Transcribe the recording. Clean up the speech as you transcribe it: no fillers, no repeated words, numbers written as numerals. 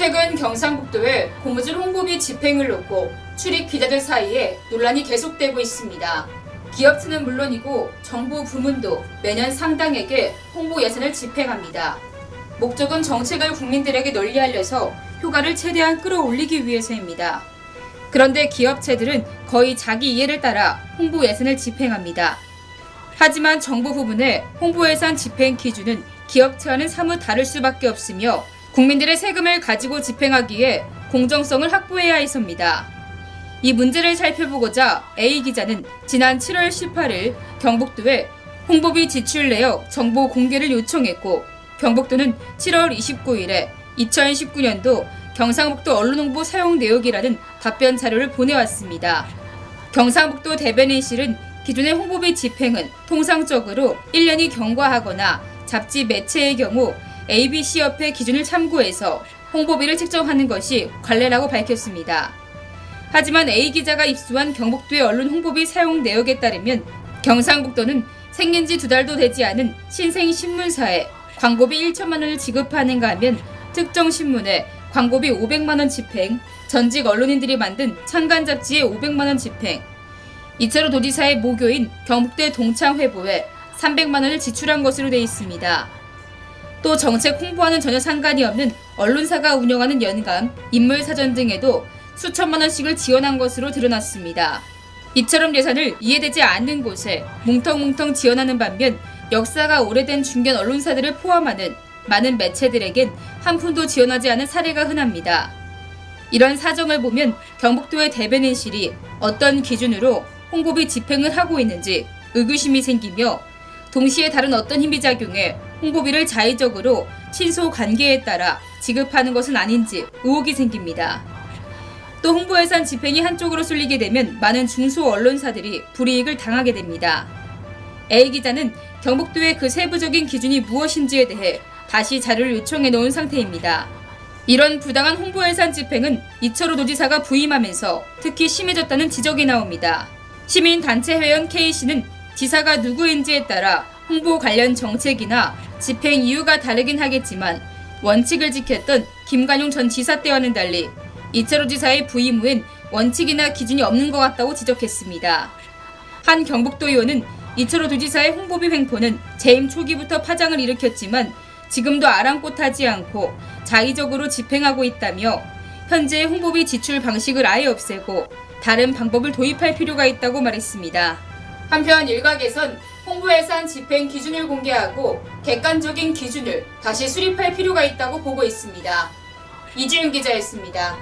최근 경상북도에 고무줄 홍보비 집행을 놓고 출입 기자들 사이에 논란이 계속되고 있습니다. 기업체는 물론이고 정부 부문도 매년 상당액의 홍보 예산을 집행합니다. 목적은 정책을 국민들에게 널리 알려서 효과를 최대한 끌어올리기 위해서입니다. 그런데 기업체들은 거의 자기 이해를 따라 홍보 예산을 집행합니다. 하지만 정부 부문의 홍보 예산 집행 기준은 기업체와는 사뭇 다를 수밖에 없으며 국민들의 세금을 가지고 집행하기에 공정성을 확보해야 해서입니다. 이 문제를 살펴보고자 A기자는 지난 7월 18일 경북도에 홍보비 지출 내역 정보 공개를 요청했고, 경북도는 7월 29일에 2019년도 경상북도 언론홍보 사용 내역이라는 답변 자료를 보내왔습니다. 경상북도 대변인실은 기존의 홍보비 집행은 통상적으로 1년이 경과하거나 잡지 매체의 경우 ABC협회 기준을 참고해서 홍보비를 책정하는 것이 관례라고 밝혔습니다. 하지만 A기자가 입수한 경북도의 언론 홍보비 사용 내역에 따르면 경상북도는 생긴 지 2달도 되지 않은 신생 신문사에 광고비 1천만 원을 지급하는가 하면 특정 신문에 광고비 500만 원 집행, 전직 언론인들이 만든 창간 잡지에 500만 원 집행, 이철호 도지사의 모교인 경북대 동창회보에 300만 원을 지출한 것으로 돼 있습니다. 또 정책 홍보와는 전혀 상관이 없는 언론사가 운영하는 연감, 인물사전 등에도 수천만 원씩을 지원한 것으로 드러났습니다. 이처럼 예산을 이해되지 않는 곳에 뭉텅뭉텅 지원하는 반면 역사가 오래된 중견 언론사들을 포함하는 많은 매체들에겐 한 푼도 지원하지 않은 사례가 흔합니다. 이런 사정을 보면 경북도의 대변인실이 어떤 기준으로 홍보비 집행을 하고 있는지 의구심이 생기며, 동시에 다른 어떤 힘이 작용해 홍보비를 자의적으로 친소 관계에 따라 지급하는 것은 아닌지 의혹이 생깁니다. 또 홍보 예산 집행이 한쪽으로 쏠리게 되면 많은 중소 언론사들이 불이익을 당하게 됩니다. A기자는 경북도의 그 세부적인 기준이 무엇인지에 대해 다시 자료를 요청해 놓은 상태입니다. 이런 부당한 홍보 예산 집행은 이철호 도지사가 부임하면서 특히 심해졌다는 지적이 나옵니다. 시민단체 회원 K씨는 지사가 누구인지에 따라 홍보 관련 정책이나 집행 이유가 다르긴 하겠지만 원칙을 지켰던 김관용 전 지사 때와는 달리 이철호 지사의 부임 후엔 원칙이나 기준이 없는 것 같다고 지적했습니다. 한 경북도 의원은 이철호 도지사의 홍보비 횡포는 재임 초기부터 파장을 일으켰지만 지금도 아랑곳하지 않고 자의적으로 집행하고 있다며 현재의 홍보비 지출 방식을 아예 없애고 다른 방법을 도입할 필요가 있다고 말했습니다. 한편 일각에선 홍보 예산 집행 기준을 공개하고 객관적인 기준을 다시 수립할 필요가 있다고 보고 있습니다. 이주윤 기자였습니다.